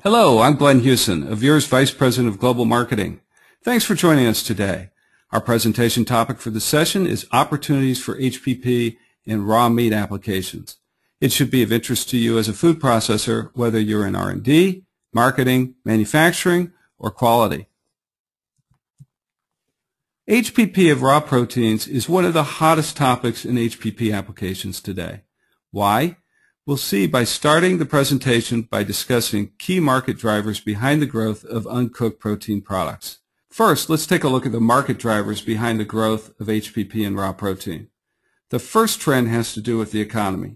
Hello, I'm Glenn Hewson, Avure's Vice President of Global Marketing. Thanks for joining us today. Our presentation topic for the session is opportunities for HPP in raw meat applications. It should be of interest to you as a food processor, whether you're in R&D, marketing, manufacturing, or quality. HPP of raw proteins is one of the hottest topics in HPP applications today. Why? We'll see by starting the presentation by discussing key market drivers behind the growth of uncooked protein products. First, let's take a look at the market drivers behind the growth of HPP and raw protein. The first trend has to do with the economy.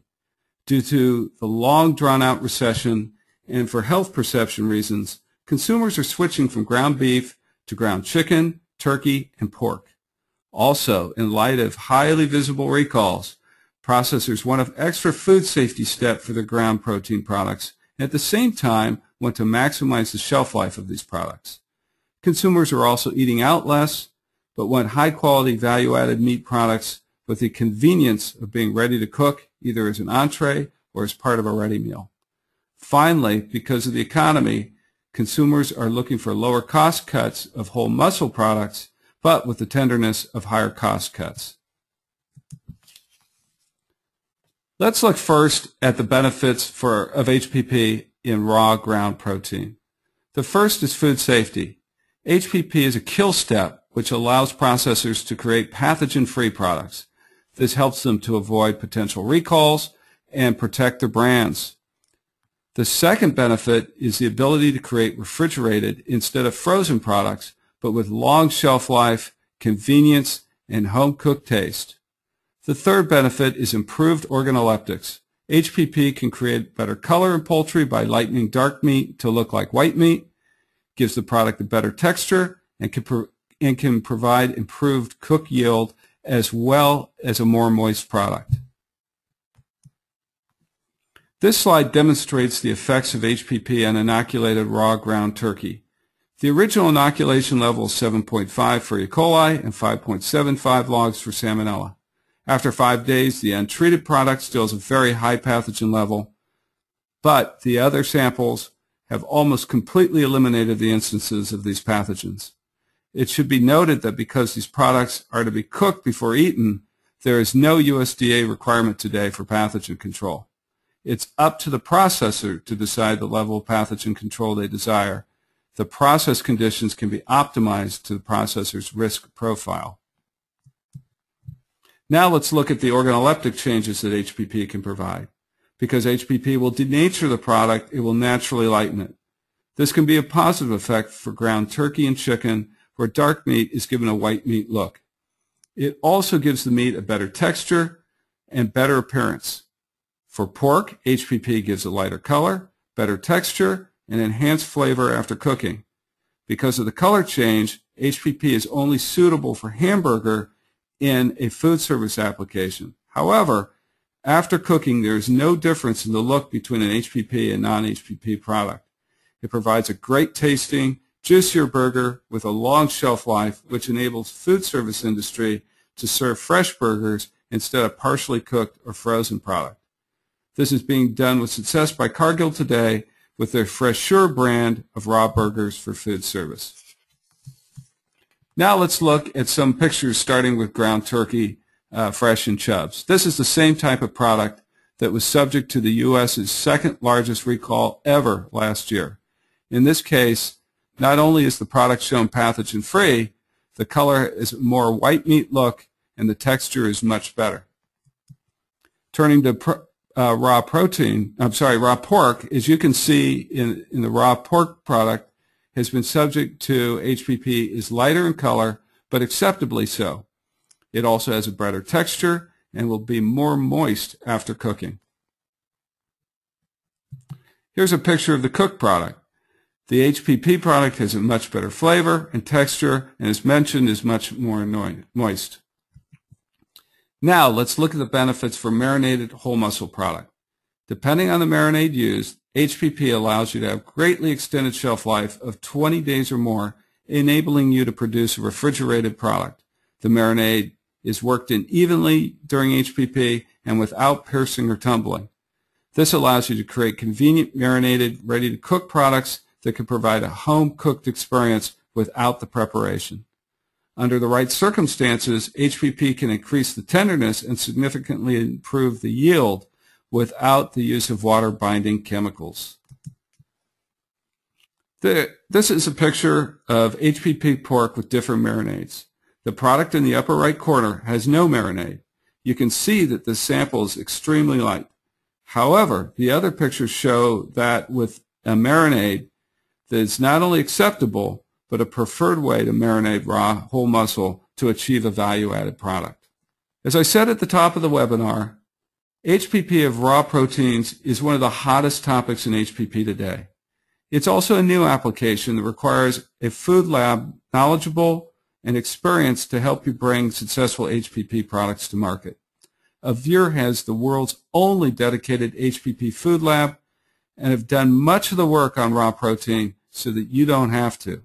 Due to the long drawn-out recession and for health perception reasons, consumers are switching from ground beef to ground chicken, turkey, and pork. Also, in light of highly visible recalls, processors want an extra food safety step for their ground protein products and at the same time want to maximize the shelf life of these products. Consumers are also eating out less but want high-quality value-added meat products with the convenience of being ready to cook either as an entree or as part of a ready meal. Finally, because of the economy, consumers are looking for lower cost cuts of whole muscle products but with the tenderness of higher cost cuts. Let's look first at the benefits of HPP in raw ground protein. The first is food safety. HPP is a kill step which allows processors to create pathogen-free products. This helps them to avoid potential recalls and protect their brands. The second benefit is the ability to create refrigerated instead of frozen products, but with long shelf life, convenience, and home-cooked taste. The third benefit is improved organoleptics. HPP can create better color in poultry by lightening dark meat to look like white meat, gives the product a better texture, and can provide improved cook yield as well as a more moist product. This slide demonstrates the effects of HPP on inoculated raw ground turkey. The original inoculation level is 7.5 for E. coli and 5.75 logs for Salmonella. After 5 days, the untreated product still has a very high pathogen level, but the other samples have almost completely eliminated the instances of these pathogens. It should be noted that because these products are to be cooked before eaten, there is no USDA requirement today for pathogen control. It's up to the processor to decide the level of pathogen control they desire. The process conditions can be optimized to the processor's risk profile. Now let's look at the organoleptic changes that HPP can provide. Because HPP will denature the product, it will naturally lighten it. This can be a positive effect for ground turkey and chicken, where dark meat is given a white meat look. It also gives the meat a better texture and better appearance. For pork, HPP gives a lighter color, better texture, and enhanced flavor after cooking. Because of the color change, HPP is only suitable for hamburger in a food service application. However, after cooking, there is no difference in the look between an HPP and non-HPP product. It provides a great tasting, juicier burger with a long shelf life, which enables food service industry to serve fresh burgers instead of partially cooked or frozen product. This is being done with success by Cargill today with their Fresher brand of raw burgers for food service. Now let's look at some pictures starting with ground turkey, fresh in chubs. This is the same type of product that was subject to the U.S.'s second largest recall ever last year. In this case, not only is the product shown pathogen-free, the color is a more white meat look and the texture is much better. Turning to raw pork, as you can see in the raw pork product, has been subject to HPP is lighter in color, but acceptably so. It also has a better texture and will be more moist after cooking. Here's a picture of the cooked product. The HPP product has a much better flavor and texture, and as mentioned, is much more moist. Now let's look at the benefits for marinated whole muscle product. Depending on the marinade used, HPP allows you to have greatly extended shelf life of 20 days or more, enabling you to produce a refrigerated product. The marinade is worked in evenly during HPP and without piercing or tumbling. This allows you to create convenient, marinated, ready-to-cook products that can provide a home-cooked experience without the preparation. Under the right circumstances, HPP can increase the tenderness and significantly improve the yield without the use of water-binding chemicals. This is a picture of HPP pork with different marinades. The product in the upper right corner has no marinade. You can see that the sample is extremely light. However, the other pictures show that with a marinade that is not only acceptable, but a preferred way to marinate raw whole muscle to achieve a value-added product. As I said at the top of the webinar, HPP of raw proteins is one of the hottest topics in HPP today. It's also a new application that requires a food lab knowledgeable and experienced to help you bring successful HPP products to market. Avure has the world's only dedicated HPP food lab and have done much of the work on raw protein so that you don't have to.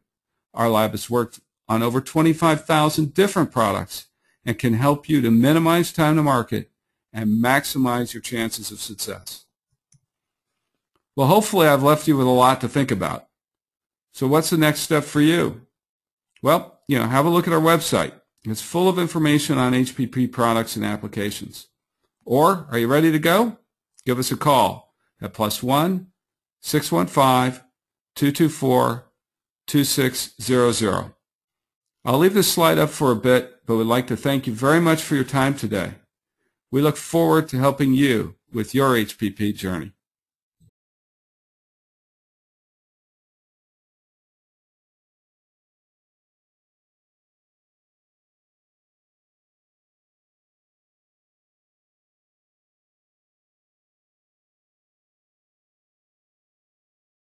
Our lab has worked on over 25,000 different products and can help you to minimize time to market and maximize your chances of success. Well, hopefully I've left you with a lot to think about. So what's the next step for you? Well, have a look at our website. It's full of information on HPP products and applications. Or, are you ready to go? Give us a call at +1 615 224 2600. I'll leave this slide up for a bit, but would like to thank you very much for your time today. We look forward to helping you with your HPP journey.